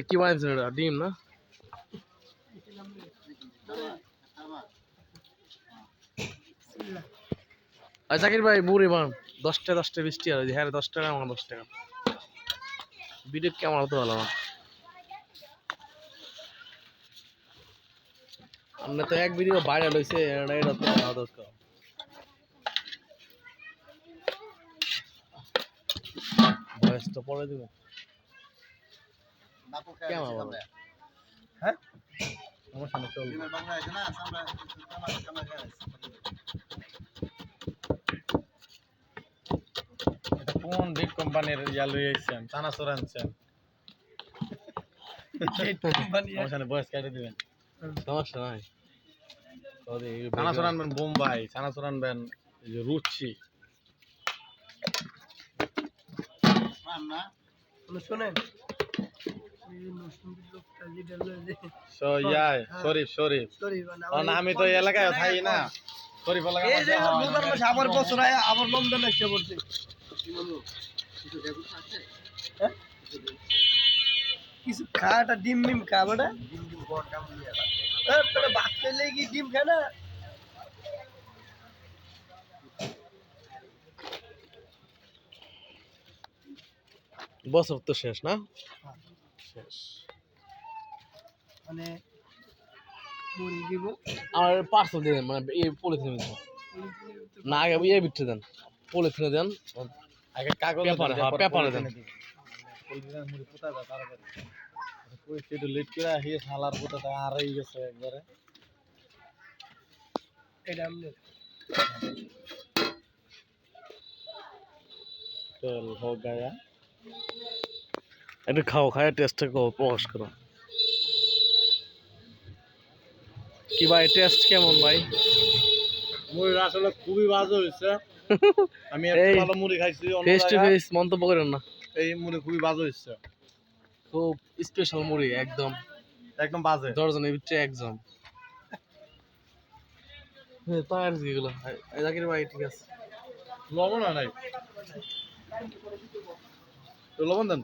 কি বানাইছেন এটা ডিম না জাকির ভাই বুড়ি বান 10টা 20 টাকা হ্যাঁ 10 টাকা আমার 10 টাকা ভিডিও কেমন হতো ভালো আমরা তো এক ভিডিও ভাইরাল হইছে এটা তো ভালো দরকার বয়স তো পড়ে দিবে কেমন ভালো হ্যাঁ আমার সামনে চলবে কোন বিগ কোম্পানির ইয়া লই আইছেন চানাচুর আনছেন আমার সামনে বয়স কেটে দিবেন সমস্যা নাই চানাচুর আনবেন বোম্বাই চানাচুর আনবেন এই যে রুচি শোনেন আমি তো এলাকায় থাকি না শরীফ আবার বছর আবার লন্ডন এসে পড়ছে কিছু খাটা ডিম মিম খাবাটা ভাত পেলে কি ডিম খায় না বছর তো শেষ না শেষ মানে মুড়ি দিব আর পার্সেল দিয়ে দেন মানে এই পলিথিনে দিন না আগে ইয়ে বিট্রে দেন পলিথিনে দেন আগে কাগজ পেপারে দেন মুড়ি পোতা দাও তাড়াতাড়ি একটু লেট করে আসি শালার পোতাটা হারাই গেছে একবারে এটা আমনে চল हो गया একটু খাও খায় টেস্টটা প্রকাশ করো কি ভাই টেস্ট কেমন ভাই মুড়ি আসলে খুবই বাজে হয়েছে আমি এই ভালো মুড়ি খাইছি ফেস টু ফেস মন্তব্য করেন না এই মুড়ি খুবই বাজে হয়েছে খুব স্পেশাল মুড়ি একদম একদম বাজে দর্জনের ভিতরে একদম হ্যাঁ তাই আর কি এগুলো জাকির ভাই ঠিক আছে লবণ নাই লবণ দেন